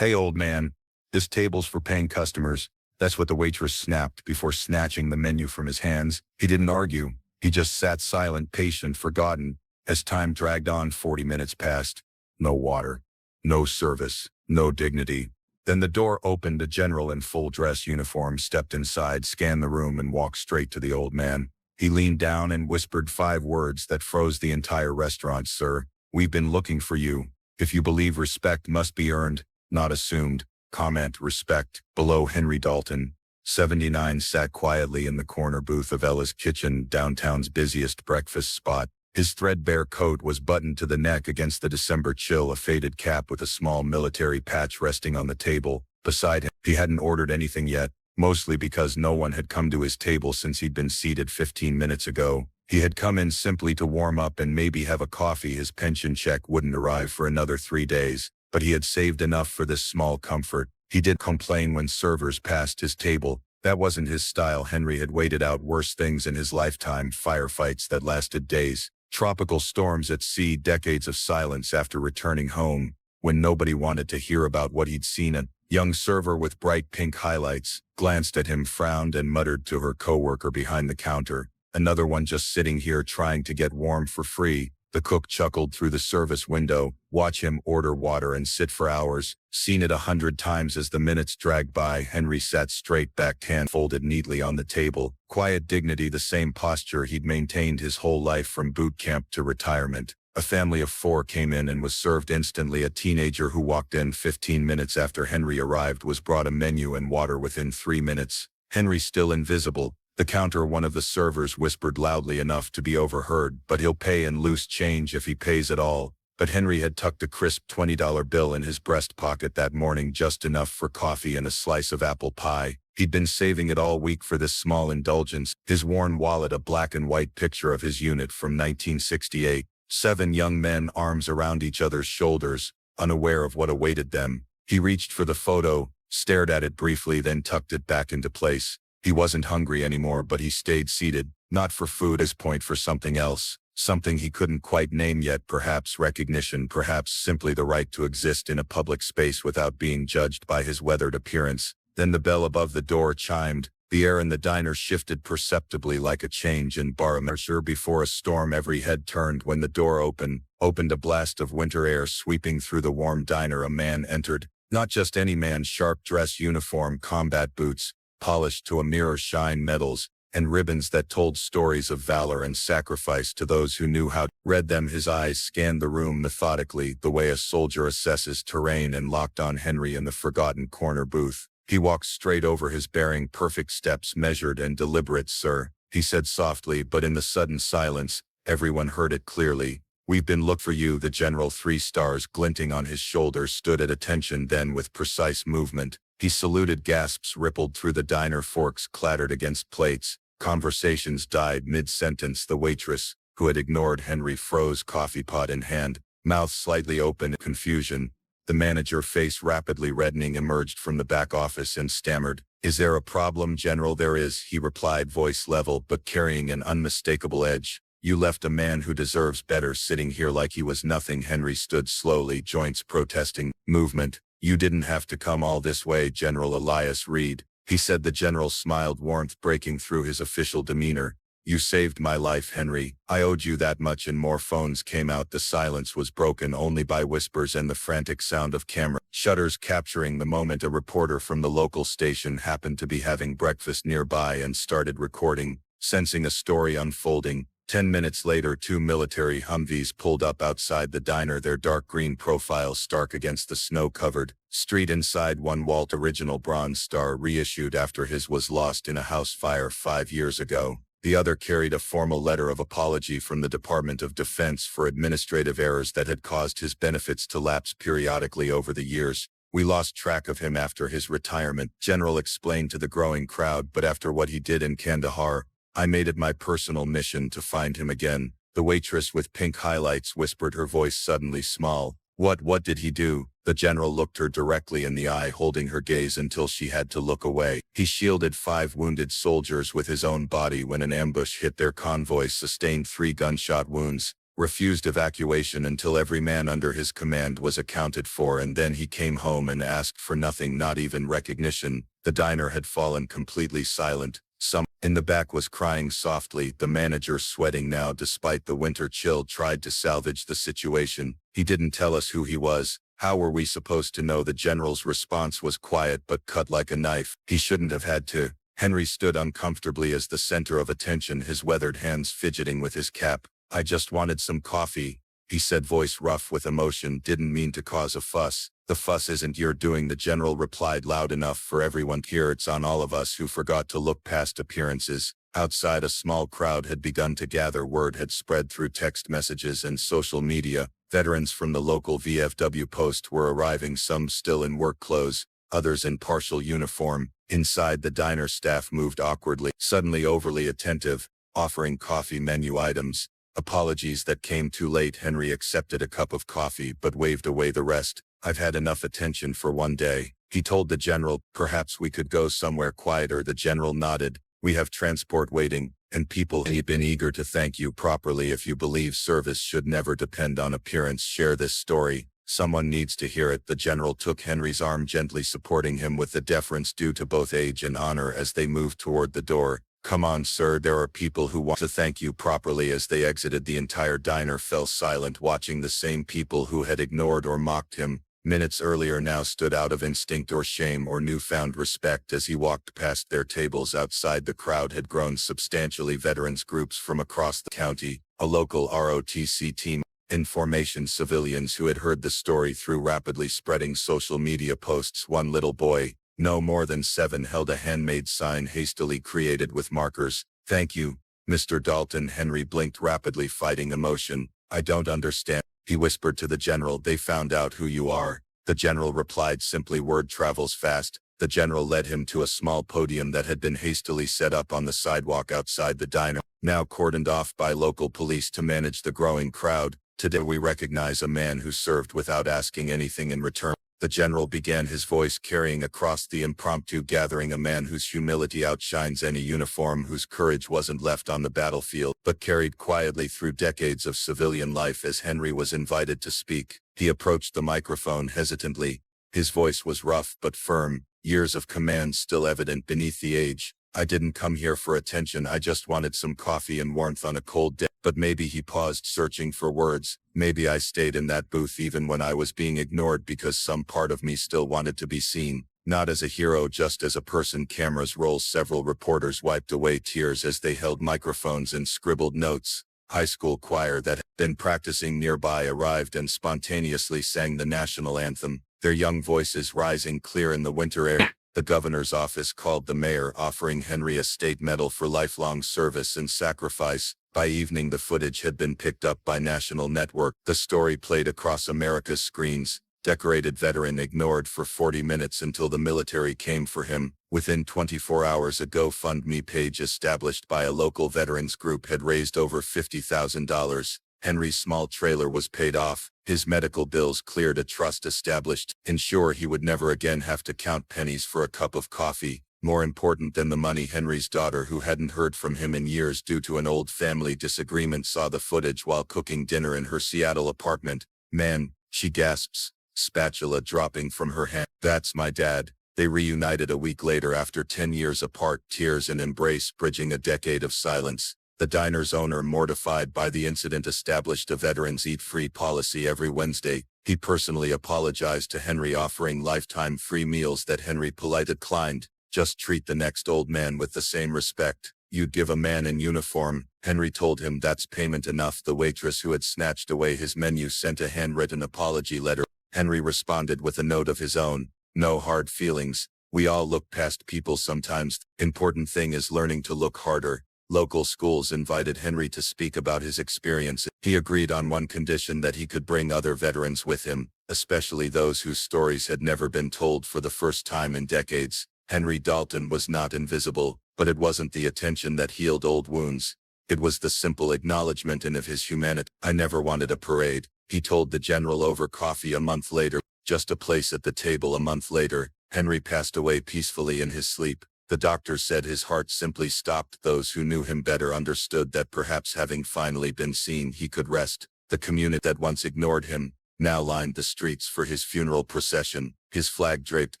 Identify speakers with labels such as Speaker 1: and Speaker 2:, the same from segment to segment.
Speaker 1: Hey, old man, this table's for paying customers. That's what the waitress snapped before snatching the menu from his hands. He didn't argue. He just sat silent, patient, forgotten. As time dragged on, 40 minutes passed. No water. No service. No dignity. Then the door opened. A general in full dress uniform stepped inside, scanned the room, and walked straight to the old man. He leaned down and whispered 5 words that froze the entire restaurant. Sir, we've been looking for you. If you believe respect must be earned, not assumed. Comment respect. Below, Henry Dalton, 79, sat quietly in the corner booth of Ella's Kitchen, downtown's busiest breakfast spot. His threadbare coat was buttoned to the neck against the December chill, a faded cap with a small military patch resting on the table. Beside him, he hadn't ordered anything yet, mostly because no one had come to his table since he'd been seated 15 minutes ago. He had come in simply to warm up and maybe have a coffee. His pension check wouldn't arrive for another 3 days. But he had saved enough for this small comfort. He did complain when servers passed his table. That wasn't his style. Henry had waited out worse things in his lifetime: firefights that lasted days, tropical storms at sea, decades of silence after returning home, when nobody wanted to hear about what he'd seen. A young server with bright pink highlights glanced at him, frowned, and muttered to her coworker behind the counter, "Another one just sitting here trying to get warm for free." The cook chuckled through the service window. Watch him order water and sit for hours. Seen it 100 times. As the minutes dragged by, Henry sat straight back, hand folded neatly on the table. Quiet dignity, the same posture he'd maintained his whole life from boot camp to retirement. A family of 4 came in and was served instantly. A teenager who walked in 15 minutes after Henry arrived was brought a menu and water within 3 minutes. Henry still invisible. The counter, one of the servers whispered loudly enough to be overheard, "But he'll pay in loose change if he pays at all." But Henry had tucked a crisp $20 bill in his breast pocket that morning, just enough for coffee and a slice of apple pie. He'd been saving it all week for this small indulgence. His worn wallet, a black and white picture of his unit from 1968. 7 young men, arms around each other's shoulders, unaware of what awaited them. He reached for the photo, stared at it briefly, then tucked it back into place. He wasn't hungry anymore, but he stayed seated, not for food, as point for something else, something he couldn't quite name yet. Perhaps recognition, perhaps simply the right to exist in a public space without being judged by his weathered appearance. Then the bell above the door chimed. The air in the diner shifted perceptibly, like a change in barometer before a storm. Every head turned when the door opened, a blast of winter air sweeping through the warm diner. A man entered. Not just any man. Sharp dress uniform, combat boots, polished to a mirror shine, medals, and ribbons that told stories of valor and sacrifice to those who knew how to read them. His eyes scanned the room methodically, the way a soldier assesses terrain, and locked on Henry in the forgotten corner booth. He walked straight over his bearing, perfect steps, measured and deliberate. "Sir," he said softly, but in the sudden silence, everyone heard it clearly. "We've been looking for you." The general, 3 stars glinting on his shoulder, stood at attention. Then, with precise movement, he saluted. Gasps rippled through the diner, forks clattered against plates. Conversations died mid-sentence. The waitress, who had ignored Henry, froze, coffee pot in hand, mouth slightly open in confusion. The manager, face rapidly reddening, emerged from the back office and stammered, "Is there a problem, General?" "There is," he replied, voice level but carrying an unmistakable edge. "You left a man who deserves better sitting here like he was nothing." Henry stood slowly, joints protesting movement. "You didn't have to come all this way, General Elias Reed," he said. The general smiled, warmth breaking through his official demeanor. "You saved my life, Henry. I owed you that much and more." Phones came out. The silence was broken only by whispers and the frantic sound of camera shutters capturing the moment. A reporter from the local station happened to be having breakfast nearby and started recording, sensing a story unfolding. 10 minutes later, 2 military Humvees pulled up outside the diner, their dark green profiles stark against the snow-covered street. Inside, one Walt original Bronze Star, reissued after his was lost in a house fire 5 years ago. The other carried a formal letter of apology from the Department of Defense for administrative errors that had caused his benefits to lapse periodically over the years. "We lost track of him after his retirement," General explained to the growing crowd, "but after what he did in Kandahar, I made it my personal mission to find him again." The waitress with pink highlights whispered, her voice suddenly small. What did he do?" The general looked her directly in the eye, holding her gaze until she had to look away. "He shielded 5 wounded soldiers with his own body when an ambush hit their convoy, sustained 3 gunshot wounds, refused evacuation until every man under his command was accounted for, and then he came home and asked for nothing, not even recognition. The diner had fallen completely silent. Someone in the back was crying softly. The manager, sweating now despite the winter chill, tried to salvage the situation. He didn't tell us who he was. How were we supposed to know? The general's response was quiet but cut like a knife. He shouldn't have had to. Henry stood uncomfortably as the center of attention, his weathered hands fidgeting with his cap. I just wanted some coffee, he said, voice rough with emotion. Didn't mean to cause a fuss. The fuss isn't your doing, the general replied loud enough for everyone to hear. It's on all of us who forgot to look past appearances. Outside, a small crowd had begun to gather. Word had spread through text messages and social media. Veterans from the local VFW post were arriving, some still in work clothes, others in partial uniform. Inside, the diner staff moved awkwardly, suddenly overly attentive, offering coffee menu items. Apologies that came too late. Henry accepted a cup of coffee but waved away the rest. I've had enough attention for one day, he told the general. Perhaps we could go somewhere quieter. The general nodded. We have transport waiting, and people have been eager to thank you properly. If you believe service should never depend on appearance, share this story. Someone needs to hear it. The general took Henry's arm, gently supporting him with the deference due to both age and honor as they moved toward the door. Come on, sir, there are people who want to thank you properly. As they exited, the entire diner fell silent, watching the same people who had ignored or mocked him minutes earlier now stood out of instinct or shame or newfound respect as he walked past their tables. Outside, the crowd had grown substantially. Veterans groups from across the county, a local ROTC team in formation, civilians who had heard the story through rapidly spreading social media posts. One little boy, no more than 7, held a handmade sign hastily created with markers. Thank you, Mr. Dalton. Henry blinked rapidly, fighting emotion. I don't understand, he whispered to the general. They found out who you are, the general replied simply. Word travels fast. The general led him to a small podium that had been hastily set up on the sidewalk outside the diner, now cordoned off by local police to manage the growing crowd. Today we recognize a man who served without asking anything in return. The general began, his voice carrying across the impromptu gathering, a man whose humility outshines any uniform, whose courage wasn't left on the battlefield, but carried quietly through decades of civilian life. As Henry was invited to speak, he approached the microphone hesitantly. His voice was rough but firm, years of command still evident beneath the age. I didn't come here for attention, I just wanted some coffee and warmth on a cold day. But maybe, he paused, searching for words, maybe I stayed in that booth even when I was being ignored because some part of me still wanted to be seen. Not as a hero, just as a person. Cameras roll. Several reporters wiped away tears as they held microphones and scribbled notes. High school choir that had been practicing nearby arrived and spontaneously sang the national anthem, their young voices rising clear in the winter air. The governor's office called the mayor, offering Henry a state medal for lifelong service and sacrifice. By evening, the footage had been picked up by national network. The story played across America's screens. Decorated veteran ignored for 40 minutes until the military came for him. Within 24 hours, a GoFundMe page established by a local veterans group had raised over $50,000. Henry's small trailer was paid off, his medical bills cleared, a trust established, ensure he would never again have to count pennies for a cup of coffee. More important than the money, Henry's daughter, who hadn't heard from him in years due to an old family disagreement, saw the footage while cooking dinner in her Seattle apartment. Man, she gasps, spatula dropping from her hand. That's my dad. They reunited a week later after 10 years apart, tears and embrace bridging a decade of silence. The diner's owner, mortified by the incident, established a veterans eat free policy every Wednesday. He personally apologized to Henry, offering lifetime free meals that Henry politely declined. Just treat the next old man with the same respect you'd give a man in uniform, Henry told him. That's payment enough. The waitress who had snatched away his menu sent a handwritten apology letter. Henry responded with a note of his own. No hard feelings. We all look past people sometimes. Important thing is learning to look harder. Local schools invited Henry to speak about his experience. He agreed on one condition, that he could bring other veterans with him, especially those whose stories had never been told. For the first time in decades, Henry Dalton was not invisible, but it wasn't the attention that healed old wounds. It was the simple acknowledgement of his humanity. I never wanted a parade, he told the general over coffee a month later. Just a place at the table. A month later, Henry passed away peacefully in his sleep. The doctor said his heart simply stopped. Those who knew him better understood that perhaps having finally been seen he could rest. The community that once ignored him now lined the streets for his funeral procession. His flag-draped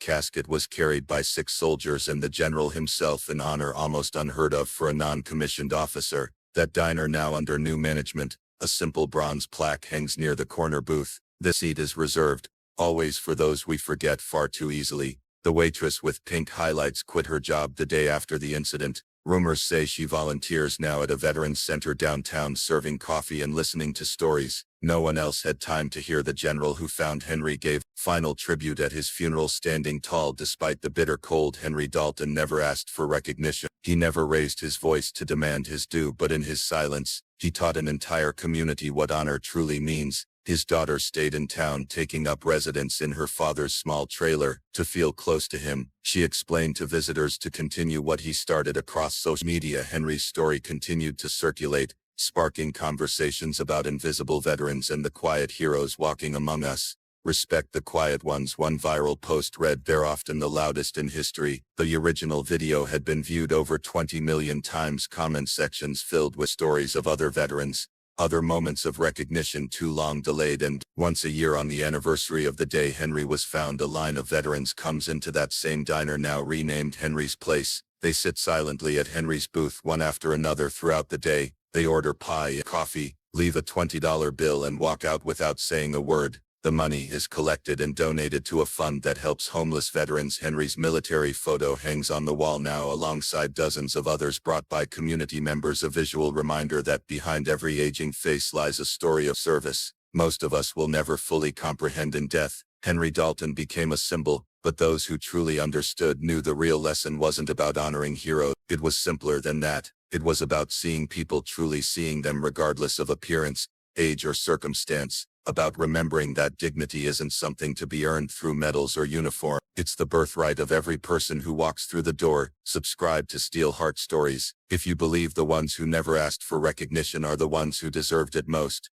Speaker 1: casket was carried by 6 soldiers and the general himself, an honor almost unheard of for a non-commissioned officer. That diner now under new management. A simple bronze plaque hangs near the corner booth. The seat is reserved, always for those we forget far too easily. The waitress with pink highlights quit her job the day after the incident. Rumors say she volunteers now at a veterans center downtown, serving coffee and listening to stories. No one else had time to hear the general who found Henry gave final tribute at his funeral, standing tall despite the bitter cold. Henry Dalton never asked for recognition. He never raised his voice to demand his due, but in his silence, he taught an entire community what honor truly means. His daughter stayed in town, taking up residence in her father's small trailer. To feel close to him, she explained to visitors, to continue what he started. Across social media, Henry's story continued to circulate, sparking conversations about invisible veterans and the quiet heroes walking among us. Respect the quiet ones, one viral post read. They're often the loudest in history. The original video had been viewed over 20 million times. Comment sections filled with stories of other veterans, other moments of recognition too long delayed, and once a year on the anniversary of the day Henry was found, a line of veterans comes into that same diner, now renamed Henry's Place. They sit silently at Henry's booth one after another throughout the day. They order pie and coffee, leave a $20 bill and walk out without saying a word. The money is collected and donated to a fund that helps homeless veterans. Henry's military photo hangs on the wall now alongside dozens of others brought by community members, a visual reminder that behind every aging face lies a story of service most of us will never fully comprehend. In death, Henry Dalton became a symbol, but those who truly understood knew the real lesson wasn't about honoring heroes. It was simpler than that. It was about seeing people, truly seeing them regardless of appearance, age or circumstance. About remembering that dignity isn't something to be earned through medals or uniform. It's the birthright of every person who walks through the door. Subscribe to Steel Heart Stories if you believe the ones who never asked for recognition are the ones who deserved it most.